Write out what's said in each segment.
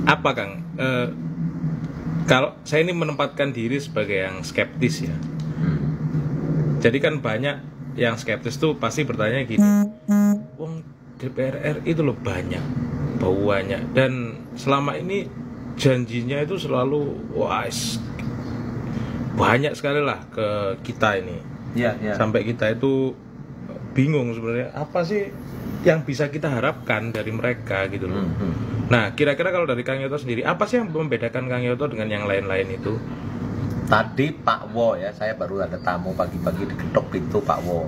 Apa Kang? Kalau saya ini menempatkan diri sebagai yang skeptis ya. Jadi kan banyak yang skeptis tuh pasti bertanya gini, wong DPR RI itu loh banyak bauannya, dan selama ini janjinya itu selalu banyak sekali lah ke kita ini. Sampai kita itu bingung sebenarnya apa sih yang bisa kita harapkan dari mereka gitu loh. Nah, kira-kira kalau dari Kang Yoto sendiri, apa sih yang membedakan Kang Yoto dengan yang lain-lain itu? Tadi Pak Wo ya, saya baru ada tamu pagi-pagi diketok pintu Pak Wo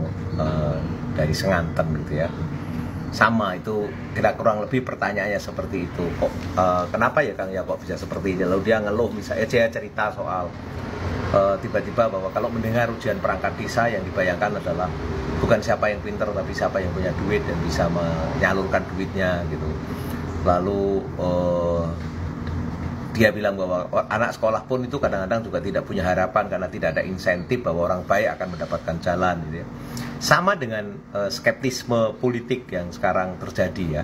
dari Senganten gitu ya. Sama itu, kira kurang lebih pertanyaannya seperti itu. Kok kenapa ya Kang ya kok bisa seperti ini? Lalu dia ngeluh, misalnya dia cerita soal tiba-tiba bahwa kalau mendengar ujian perangkat desa yang dibayangkan adalah bukan siapa yang pintar tapi siapa yang punya duit dan bisa menyalurkan duitnya gitu. Lalu dia bilang bahwa anak sekolah pun itu kadang-kadang juga tidak punya harapan karena tidak ada insentif bahwa orang baik akan mendapatkan jalan gitu ya. Sama dengan skeptisme politik yang sekarang terjadi ya.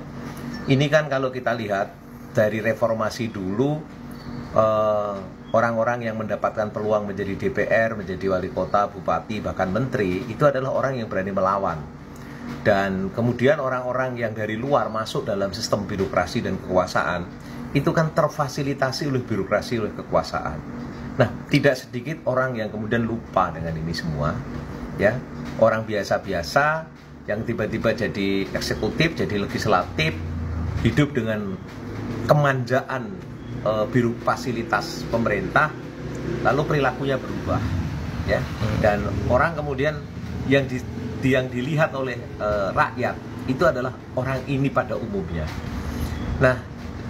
Ini kan kalau kita lihat dari reformasi dulu, orang-orang yang mendapatkan peluang menjadi DPR, menjadi wali kota, bupati, bahkan menteri, itu adalah orang yang berani melawan. Dan kemudian orang-orang yang dari luar masuk dalam sistem birokrasi dan kekuasaan, itu kan terfasilitasi oleh birokrasi, oleh kekuasaan. Nah, tidak sedikit orang yang kemudian lupa dengan ini semua, ya. Orang biasa-biasa yang tiba-tiba jadi eksekutif, jadi legislatif, hidup dengan kemanjaan fasilitas pemerintah, lalu perilakunya berubah, ya. Dan orang kemudian yang dilihat oleh rakyat itu adalah orang ini pada umumnya. Nah,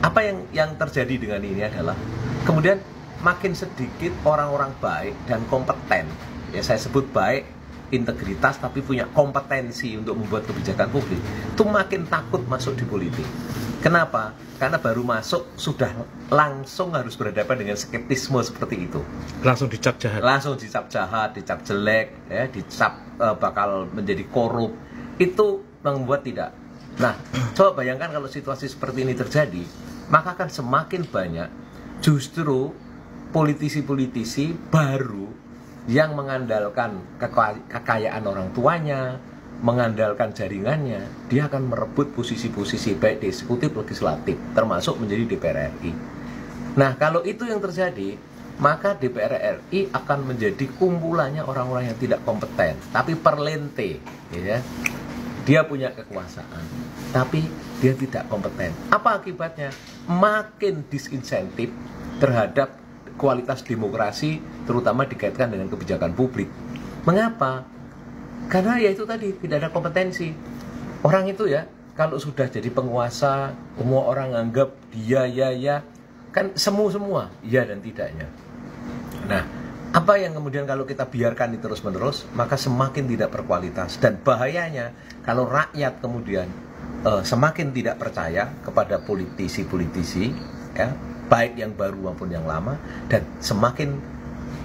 apa yang terjadi dengan ini adalah kemudian makin sedikit orang-orang baik dan kompeten, ya saya sebut baik, integritas tapi punya kompetensi untuk membuat kebijakan publik, itu makin takut masuk di politik. Kenapa? Karena baru masuk sudah langsung harus berhadapan dengan skeptisme seperti itu. Langsung dicap jahat. Langsung dicap jahat, dicap jelek, ya, dicap bakal menjadi korup. Itu membuat tidak. Nah, coba bayangkan kalau situasi seperti ini terjadi, maka akan semakin banyak justru politisi-politisi baru yang mengandalkan kekayaan orang tuanya, mengandalkan jaringannya, dia akan merebut posisi-posisi baik di eksekutif, legislatif, termasuk menjadi DPR RI. Nah, kalau itu yang terjadi, maka DPR RI akan menjadi kumpulannya orang-orang yang tidak kompeten, tapi perlente, ya. Dia punya kekuasaan, tapi dia tidak kompeten. Apa akibatnya? Makin disinsentif terhadap kualitas demokrasi, terutama dikaitkan dengan kebijakan publik. Mengapa? Karena ya itu tadi, tidak ada kompetensi. Orang itu ya, kalau sudah jadi penguasa, semua orang anggap dia ya, kan semua ya dan tidaknya. Nah, apa yang kemudian kalau kita biarkan ini terus-menerus, maka semakin tidak berkualitas. Dan bahayanya kalau rakyat kemudian semakin tidak percaya kepada politisi-politisi, ya, baik yang baru maupun yang lama, dan semakin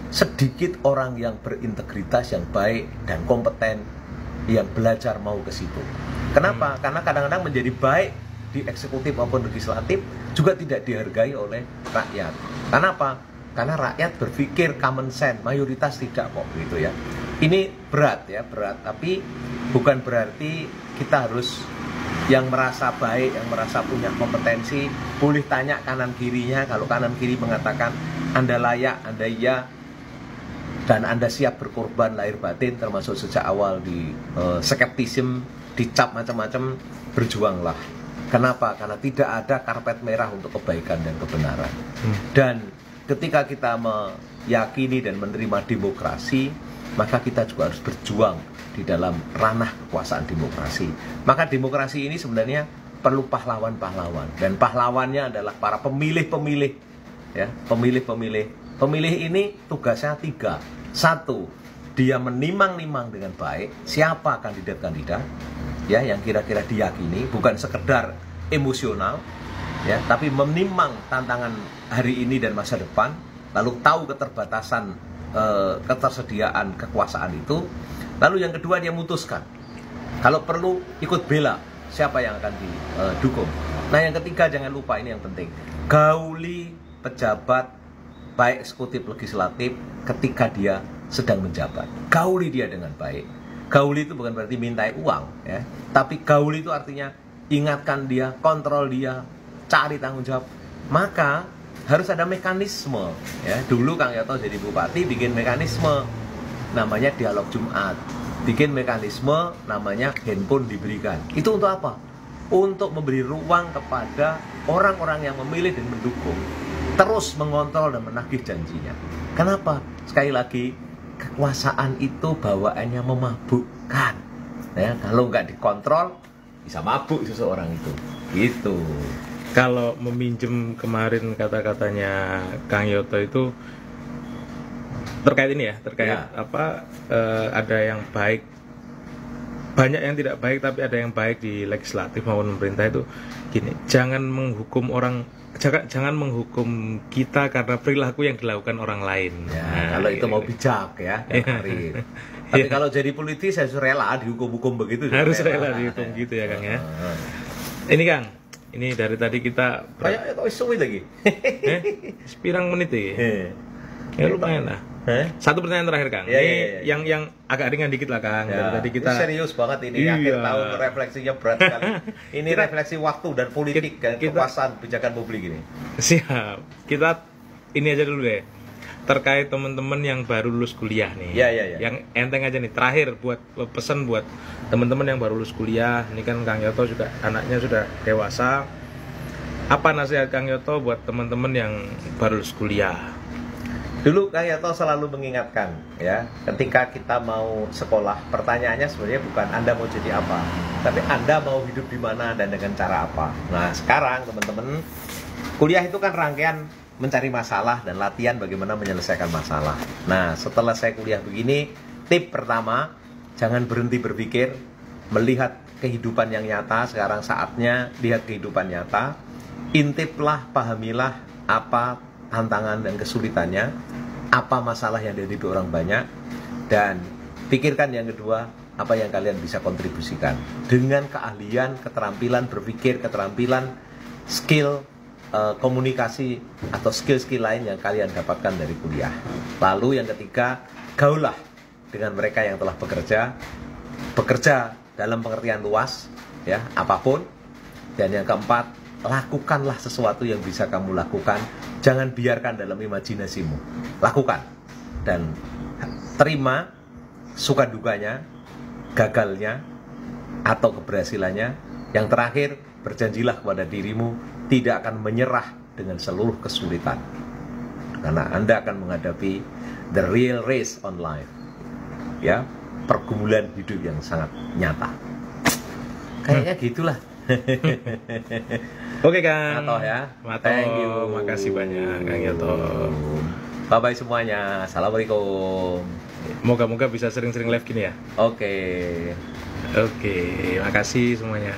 sedikit orang yang berintegritas, yang baik dan kompeten, yang belajar mau ke situ. Kenapa? Karena kadang-kadang menjadi baik di eksekutif maupun legislatif juga tidak dihargai oleh rakyat. Kenapa? Karena rakyat berpikir common sense, mayoritas tidak kok gitu ya. Ini berat ya, berat, tapi bukan berarti kita harus yang merasa baik, yang merasa punya kompetensi, boleh tanya kanan kirinya. Kalau kanan kiri mengatakan Anda layak, Anda iya, dan Anda siap berkorban lahir batin, termasuk sejak awal di skeptisme, dicap macam-macam, berjuanglah. Kenapa? Karena tidak ada karpet merah untuk kebaikan dan kebenaran. Dan ketika kita meyakini dan menerima demokrasi, maka kita juga harus berjuang di dalam ranah kekuasaan demokrasi. Maka demokrasi ini sebenarnya perlu pahlawan-pahlawan, dan pahlawannya adalah para pemilih-pemilih, ya, pemilih-pemilih. Pemilih ini tugasnya 3. 1, dia menimang-nimang dengan baik siapa kandidat-kandidat, ya, yang kira-kira diyakini, bukan sekedar emosional, ya, tapi menimang tantangan hari ini dan masa depan, lalu tahu keterbatasan ketersediaan kekuasaan itu. Lalu yang kedua, dia memutuskan kalau perlu ikut bela siapa yang akan didukung. Nah, yang ketiga jangan lupa, ini yang penting. Gauli pejabat baik eksekutif legislatif ketika dia sedang menjabat. Gauli dia dengan baik. Gauli itu bukan berarti mintai uang ya, tapi gauli itu artinya ingatkan dia, kontrol dia, cari tanggung jawab. Maka harus ada mekanisme ya. Dulu Kang Yoto jadi bupati bikin mekanisme namanya dialog Jumat. Bikin mekanisme namanya handphone diberikan. Itu untuk apa? Untuk memberi ruang kepada orang-orang yang memilih dan mendukung terus mengontrol dan menagih janjinya. Kenapa? Sekali lagi, kekuasaan itu bawaannya memabukkan. Ya, kalau nggak dikontrol, bisa mabuk seseorang itu. Gitu. Kalau meminjem kemarin kata-katanya Kang Yoto itu terkait ini ya, terkait Ya. ada yang baik, banyak yang tidak baik, tapi ada yang baik di legislatif maupun pemerintah itu gini, jangan menghukum orang, jangan menghukum kita karena perilaku yang dilakukan orang lain. Ya, Nah, kalau itu gitu. mau bijak ya, Karin. Tapi kalau jadi politis saya rela dihukum-hukum begitu. Harus rela dihukum gitu ya Kang ya. Ini Kang, ini dari tadi kita Kayak itu suwi lagi. sepirang menit ya. Ya lumayan lah. Satu pertanyaan terakhir Kang. Ya, Ini ya. yang agak ringan dikit lah Kang. Dari tadi kita Ini serius banget ini, Iya. akhir tahun refleksinya berat sekali. Ini refleksi waktu dan politik dan kita- kekuasaan kebijakan publik ini. siap. Kita ini aja dulu deh. Terkait teman-teman yang baru lulus kuliah nih. Ya. Yang enteng aja nih. Terakhir buat pesan buat teman-teman yang baru lulus kuliah. Ini kan Kang Yoto juga anaknya sudah dewasa. Apa nasihat Kang Yoto buat teman-teman yang baru lulus kuliah? Dulu Kang Yoto selalu mengingatkan ya, ketika kita mau sekolah, pertanyaannya sebenarnya bukan Anda mau jadi apa, tapi Anda mau hidup di mana dan dengan cara apa. Nah, sekarang teman-teman, kuliah itu kan rangkaian mencari masalah dan latihan bagaimana menyelesaikan masalah. Nah, setelah saya kuliah begini, tip pertama, jangan berhenti berpikir, melihat kehidupan yang nyata. Sekarang saatnya lihat kehidupan nyata, intiplah, pahamilah apa tantangan dan kesulitannya, apa masalah yang dihadapi orang banyak, dan pikirkan yang kedua, apa yang kalian bisa kontribusikan dengan keahlian, keterampilan berpikir, keterampilan, skill, komunikasi atau skill-skill lain yang kalian dapatkan dari kuliah. Lalu yang ketiga, gaulah dengan mereka yang telah bekerja dalam pengertian luas ya, apapun. Dan yang keempat, lakukanlah sesuatu yang bisa kamu lakukan. Jangan biarkan dalam imajinasimu. Lakukan. Dan terima suka dukanya, gagalnya, atau keberhasilannya. Yang terakhir, berjanjilah kepada dirimu tidak akan menyerah dengan seluruh kesulitan. Karena Anda akan menghadapi the real race on life. Ya, pergumulan hidup yang sangat nyata. Kayaknya gitulah. Oke Kang. Mato ya. Mato. Thank you. Makasih banyak Kang Yoto. Bye-bye semuanya. Assalamualaikum. Moga-moga bisa sering-sering live gini ya. Oke. Oke, makasih semuanya.